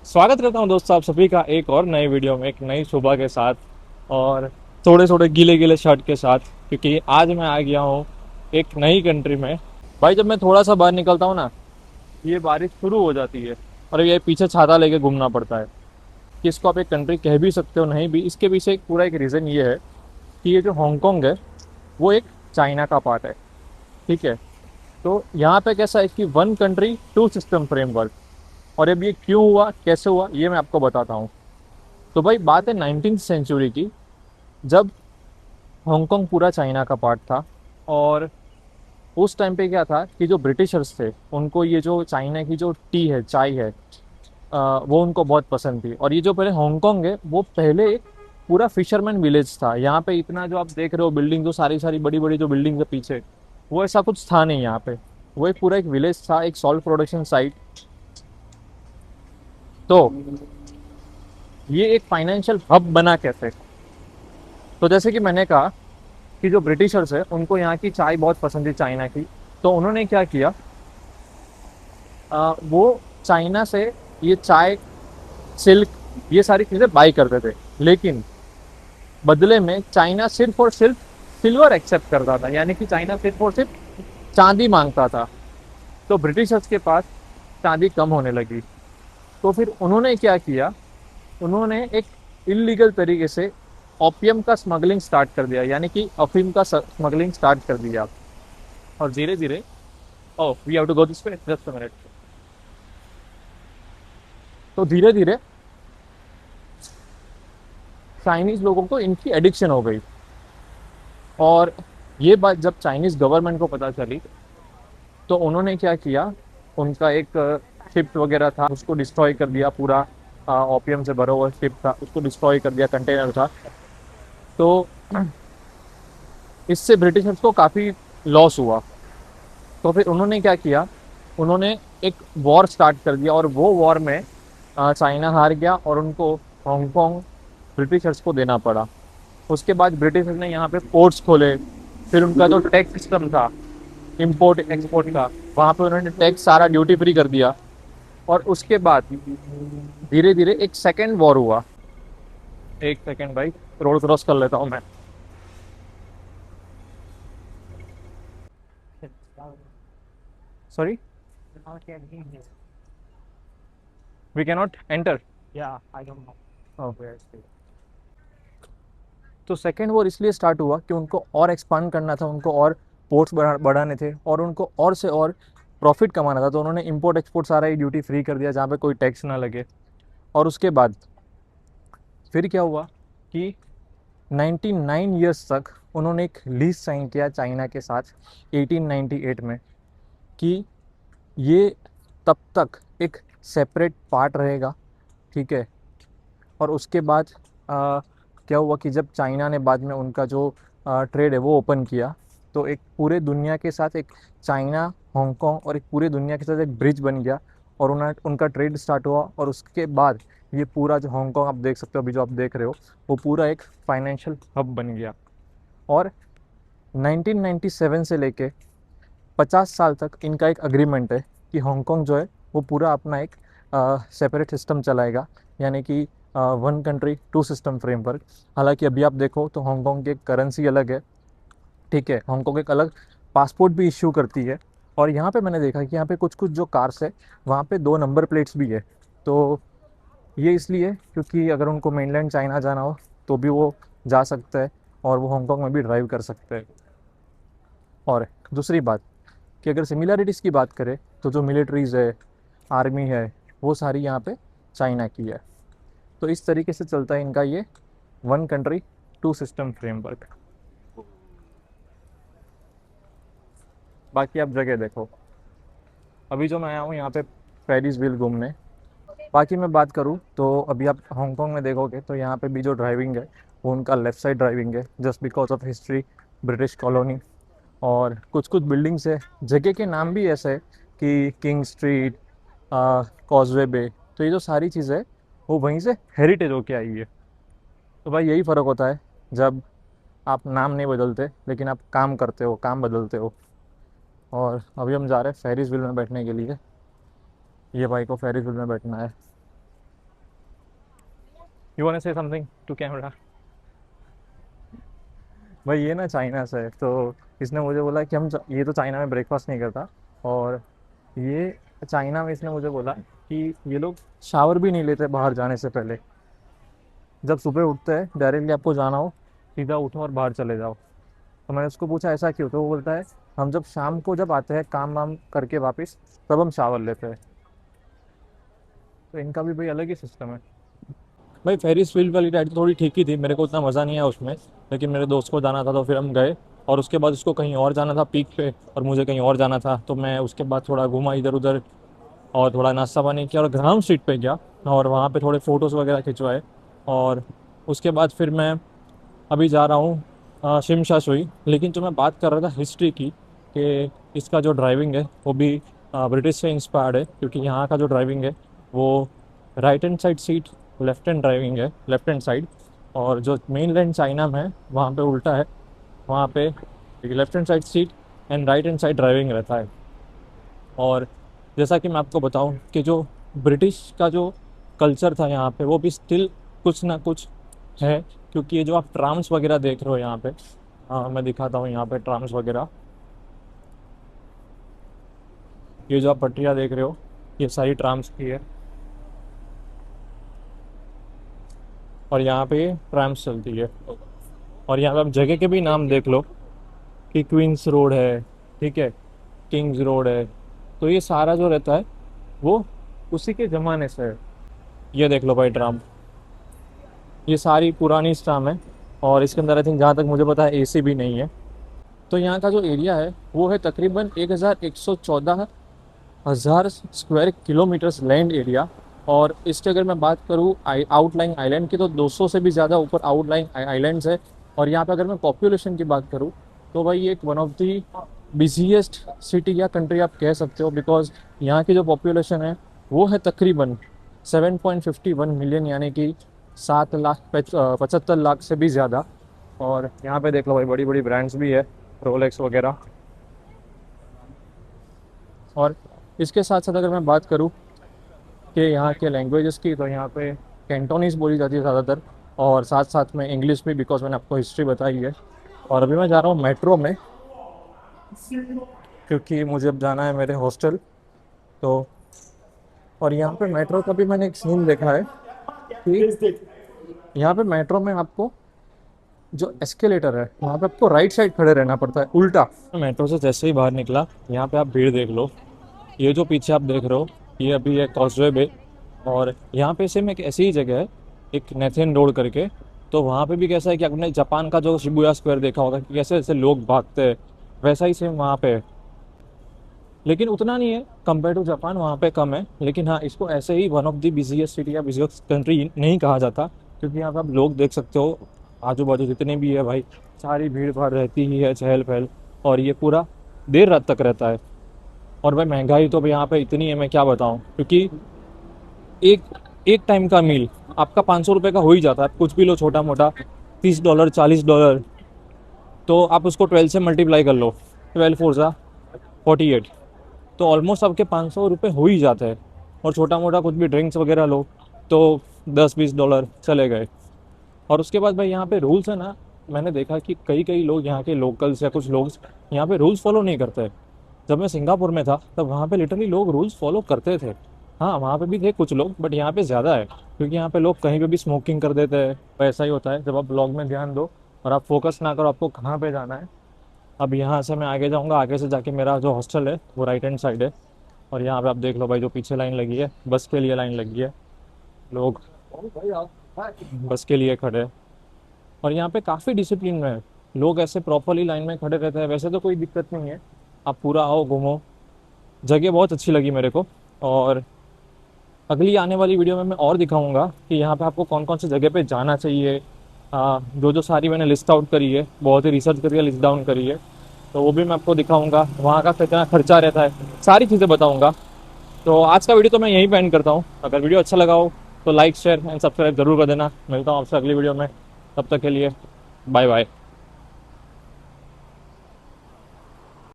स्वागत करता हूं दोस्तों आप सभी का एक और नए वीडियो में, एक नई सुबह के साथ और थोड़े थोड़े गीले गीले शर्ट के साथ। क्योंकि आज मैं आ गया हूं एक नई कंट्री में। भाई जब मैं थोड़ा सा बाहर निकलता हूं ना, ये बारिश शुरू हो जाती है और ये पीछे छाता लेके घूमना पड़ता है। कि इसको आप एक कंट्री कह भी सकते हो, नहीं भी। इसके पीछे एक पूरा एक रीज़न ये है कि ये जो हांगकांग है वो एक चाइना का पार्ट है। ठीक है, तो यहाँ पे कैसा है कि one country two system framework. और अब ये क्यों हुआ, कैसे हुआ, ये मैं आपको बताता हूँ। तो भाई बात है 19th सेंचुरी की, जब हांगकांग पूरा चाइना का पार्ट था। और उस टाइम पे क्या था कि जो ब्रिटिशर्स थे उनको ये जो चाइना की जो टी है, चाय है, वो उनको बहुत पसंद थी। और ये जो पहले हांगकांग है वो पहले एक पूरा फिशरमैन विलेज था। यहाँ पे इतना जो आप देख रहे हो बिल्डिंग, जो सारी सारी बड़ी बड़ी जो बिल्डिंग है पीछे, वो ऐसा कुछ था नहीं यहाँ पे। वो एक पूरा एक विलेज था, एक सॉल्ट प्रोडक्शन साइट। तो ये एक फाइनेंशियल हब बना कैसे? तो जैसे कि मैंने कहा कि जो ब्रिटिशर्स है उनको यहाँ की चाय बहुत पसंद थी, चाइना की। तो उन्होंने क्या किया, वो चाइना से ये चाय, सिल्क, ये सारी चीज़ें बाई करते थे। लेकिन बदले में चाइना सिर्फ और सिर्फ सिल्वर एक्सेप्ट करता था, यानी कि चाइना सिर्फ और सिर्फ चांदी मांगता था। तो ब्रिटिशर्स के पास चांदी कम होने लगी। तो फिर उन्होंने क्या किया, उन्होंने एक इलीगल तरीके से ओपियम का स्मगलिंग स्टार्ट कर दिया, यानी कि अफीम का स्मगलिंग स्टार्ट कर दिया। और धीरे धीरे, oh we have to go this way, just a minute. तो धीरे धीरे चाइनीज लोगों को इनकी एडिक्शन हो गई। और ये बात जब चाइनीज गवर्नमेंट को पता चली, तो उन्होंने क्या किया, उनका एक शिप वगैरह था उसको डिस्ट्रॉय कर दिया पूरा। ओपियम से भरा हुआ शिप था, उसको डिस्ट्रॉय कर दिया, कंटेनर था। तो इससे ब्रिटिशर्स को काफ़ी लॉस हुआ। तो फिर उन्होंने क्या किया, उन्होंने एक वॉर स्टार्ट कर दिया। और वो वॉर में चाइना हार गया और उनको हांगकांग ब्रिटिशर्स को देना पड़ा। उसके बाद ब्रिटिशर्स ने यहाँ पे पोर्ट्स खोले। फिर उनका जो टैक्स सिस्टम था इंपोर्ट एक्सपोर्ट का, वहाँ पे उन्होंने टैक्स सारा ड्यूटी फ्री कर दिया। और उसके बाद धीरे धीरे एक सेकेंड वॉर हुआ। एक सेकेंड भाई, रोड क्रॉस कर लेता हूँ मैं। Sorry, Now can he hear? We can not enter. Yeah, I don't know where is it. तो सेकेंड वॉर इसलिए स्टार्ट हुआ कि उनको और एक्सपांड करना था, उनको और पोर्ट्स बढ़ाने थे और उनको और से और प्रॉफिट कमाना था। तो उन्होंने इंपोर्ट एक्सपोर्ट सारा ही ड्यूटी फ्री कर दिया, जहाँ पे कोई टैक्स ना लगे। और उसके बाद फिर क्या हुआ कि 99 ईयर्स तक उन्होंने एक लीज साइन किया चाइना के साथ 1898 में, कि ये तब तक एक सेपरेट पार्ट रहेगा। ठीक है। और उसके बाद क्या हुआ कि जब चाइना ने बाद में उनका जो ट्रेड है वो ओपन किया, तो एक पूरे दुनिया के साथ एक चाइना, हांगकांग और एक पूरे दुनिया के साथ एक ब्रिज बन गया। और उनका ट्रेड स्टार्ट हुआ। और उसके बाद ये पूरा जो हांगकांग आप देख सकते हो, अभी जो आप देख रहे हो, वो पूरा एक फाइनेंशियल हब बन गया। और 1997 से लेके 50 साल तक इनका एक अग्रीमेंट है कि हांगकांग जो है वो पूरा अपना एक सेपरेट सिस्टम चलाएगा, यानी कि one country two system framework. हालांकि अभी आप देखो तो हांगकांग की एक करेंसी अलग है। ठीक है, हांगकांग एक अलग पासपोर्ट भी इश्यू करती है। और यहाँ पे मैंने देखा कि यहाँ पे कुछ कुछ जो कार्स है वहाँ पे 2 नंबर प्लेट्स भी है। तो ये इसलिए क्योंकि अगर उनको मेनलैंड चाइना जाना हो तो भी वो जा सकता है और वो हांगकांग में भी ड्राइव कर सकते हैं। और दूसरी बात कि अगर सिमिलरिटीज़ की बात करें तो जो मिलिट्रीज़ है, आर्मी है, वो सारी यहाँ पे चाइना की है। तो इस तरीके से चलता है इनका ये one country two system framework. बाकी आप जगह देखो। अभी जो मैं आया हूँ यहाँ पे पेरिस व्हील घूमने। बाकी मैं बात करूँ तो अभी आप हांगकांग में देखोगे तो यहाँ पे भी जो ड्राइविंग है वो उनका लेफ़्ट साइड ड्राइविंग है, just because of history, British colony. और कुछ कुछ बिल्डिंग्स है, जगह के नाम भी ऐसे है कि किंग स्ट्रीट, कॉजवे बे। तो ये जो सारी चीज़ें है वो वहीं से हेरिटेज होके आई है। तो भाई यही फ़र्क होता है जब आप नाम नहीं बदलते लेकिन आप काम करते हो, काम बदलते हो। और अभी हम जा रहे हैं फेरिस व्हील में बैठने के लिए। ये भाई को फेरिस व्हील में बैठना है। You want to say something to camera? भाई ये ना चाइना से है, तो इसने मुझे बोला कि ये तो चाइना में ब्रेकफास्ट नहीं करता, और ये चाइना में इसने मुझे बोला कि ये लोग शावर भी नहीं लेते बाहर जाने से पहले। जब सुबह उठते हैं डायरेक्टली आपको जाना हो, सीधा उठो और बाहर चले जाओ। तो मैंने उसको पूछा ऐसा क्यों, तो वो बोलता है हम जब शाम को जब आते हैं काम वाम करके वापस, तब हम शावर लेते हैं। तो इनका भी भाई अलग ही सिस्टम है। भाई फेरिस व्हील वाली राइड तो थोड़ी ठीक ही थी, मेरे को उतना मज़ा नहीं आया उसमें, लेकिन मेरे दोस्त को जाना था तो फिर हम गए। और उसके बाद उसको कहीं और जाना था पीक पे, और मुझे कहीं और जाना था, तो मैं उसके बाद थोड़ा घूमा इधर उधर, और थोड़ा नाश्ता पानी किया और ग्राम स्ट्रीट पे गया, और वहाँ पे थोड़े फ़ोटोज़ वगैरह खिंचवाए। और उसके बाद फिर मैं अभी जा रहा हूँ शिमशा सुई। लेकिन जो मैं बात कर रहा था हिस्ट्री की, कि इसका जो ड्राइविंग है वो भी ब्रिटिश से इंस्पायर्ड है, क्योंकि यहाँ का जो ड्राइविंग है वो right hand side seat, left hand driving है, लेफ्ट हैंड साइड। और जो मेन लैंड चाइना में है वहाँ पे उल्टा है, वहाँ पे left hand side seat and right hand side driving रहता है। और जैसा कि मैं आपको बताऊं कि जो ब्रिटिश का जो कल्चर था यहाँ पे, वो भी स्टिल कुछ ना कुछ है। क्योंकि ये जो आप ट्राम्स वगैरह देख रहे हो यहाँ पे, मैं दिखाता हूँ यहाँ पे ट्राम्स वगैरह, ये जो आप पटरियाँ देख रहे हो ये सारी ट्राम्स की है, और यहाँ पे ये ट्राम्स चलती है। और यहाँ पे आप जगह के भी नाम देख लो कि क्वींस रोड है, ठीक है, किंग्स रोड है। तो ये सारा जो रहता है वो उसी के ज़माने से है। ये देख लो भाई ट्राम, ये सारी पुरानी स्टाम है, और इसके अंदर आई थिंक जहाँ तक मुझे पता है एसी भी नहीं है। तो यहाँ का जो एरिया है वो है तकरीबन 1114 हज़ार स्क्वायर किलोमीटर्स लैंड एरिया। और इसकी अगर मैं बात करूँ आउटलाइन आइलैंड की, तो 200 से भी ज़्यादा ऊपर आउटलाइन आइलैंड्स है। और यहाँ पे अगर मैं पॉपुलेशन की बात करूँ, तो भाई ये एक one of the busiest city या कंट्री आप कह सकते हो, बिकॉज यहाँ की जो पॉपुलेशन है वो है तकरीबन 7.51 मिलियन, यानी कि 7,75,00,000 से भी ज़्यादा। और यहाँ पे देख लो भाई बड़ी बड़ी ब्रांड्स भी है, रोलेक्स वगैरह। और इसके साथ साथ अगर मैं बात करूँ कि यहाँ के लैंग्वेजेस की, तो यहाँ पे कैंटोनीज बोली जाती है ज़्यादातर, और साथ साथ में इंग्लिश भी, बिकॉज मैंने आपको हिस्ट्री बताई है। और अभी मैं जा रहा हूँ मेट्रो में, क्योंकि मुझे अब जाना है मेरे हॉस्टल। तो और यहाँ पे मेट्रो का भी मैंने एक सीन देखा है कि यहाँ पे मेट्रो में आपको जो एस्केलेटर है वहाँ पे आपको राइट साइड खड़े रहना पड़ता है, उल्टा। मेट्रो से जैसे ही बाहर निकला, यहाँ पे आप भीड़ देख लो, ये जो पीछे आप देख रहे हो ये अभी है कॉजवे बे। और यहाँ पे सेम एक ऐसी ही जगह है, एक नेथन रोड करके। तो वहाँ पे भी कैसा है कि आपने जापान का जो शिबुया स्क्वायर देखा होगा कि कैसे ऐसे लोग भागते हैं, वैसा ही सेम वहाँ पे है। लेकिन उतना नहीं है कंपेयर टू जापान, वहाँ पे कम है। लेकिन हाँ, इसको ऐसे ही one of the busiest city या बिजीएस्ट कंट्री नहीं कहा जाता, क्योंकि यहाँ पे आप लोग देख सकते हो आजू बाजू जितने भी है भाई, सारी भीड़ भाड़ रहती ही है, चहल पहल। और ये पूरा देर रात तक रहता है। और भाई महंगाई तो भाई यहाँ पे इतनी है, मैं क्या बताऊँ, क्योंकि एक एक टाइम का मील आपका 500 रुपये का हो ही जाता है। आप कुछ भी लो छोटा मोटा, $30 $40, तो आप उसको 12 से मल्टीप्लाई कर लो, 12 4 ज़ा 48, तो ऑलमोस्ट आपके 500 रुपये हो ही जाते हैं। और छोटा मोटा कुछ भी ड्रिंक्स वगैरह लो तो $10-20 चले गए। और उसके बाद भाई यहाँ पे रूल्स है ना, मैंने देखा कि कई कई लोग यहाँ के लोकल्स या कुछ लोग यहाँ पे रूल्स फॉलो नहीं करते। जब मैं सिंगापुर में था तब वहाँ पे लिटरली लोग रूल्स फॉलो करते थे। हाँ, वहाँ पे भी थे कुछ लोग, बट यहाँ पे ज़्यादा है, क्योंकि यहाँ पे लोग कहीं पे भी स्मोकिंग कर देते हैं। वैसा ही होता है, जब आप ब्लॉग में ध्यान दो और आप फोकस ना करो आपको कहाँ पे जाना है। अब यहाँ से मैं आगे जाऊँगा, आगे से जाके मेरा जो हॉस्टल है वो राइट हैंड साइड है। और यहाँ पे आप देख लो भाई, जो पीछे लाइन लगी है बस के लिए लाइन लगी है, लोग बस के लिए खड़े हैं। और यहाँ पे काफ़ी डिसिप्लिन में है, लोग ऐसे प्रॉपरली लाइन में खड़े रहते हैं। वैसे तो कोई दिक्कत नहीं है, आप पूरा आओ घूमो, जगह बहुत अच्छी लगी मेरे को। और अगली आने वाली वीडियो में मैं और दिखाऊंगा कि यहाँ पे आपको कौन कौन सी जगह पे जाना चाहिए। जो जो सारी मैंने लिस्ट आउट करी है, बहुत ही रिसर्च करके लिस्ट डाउन करी है, तो वो भी मैं आपको दिखाऊंगा। वहाँ का कितना खर्चा रहता है, सारी चीज़ें बताऊंगा। तो आज का वीडियो तो मैं यहीं पे एंड करता हूँ। अगर वीडियो अच्छा लगा हो तो लाइक शेयर एंड सब्सक्राइब जरूर कर देना। मिलता हूँ आपसे अगली वीडियो में, तब तक के लिए बाय बाय।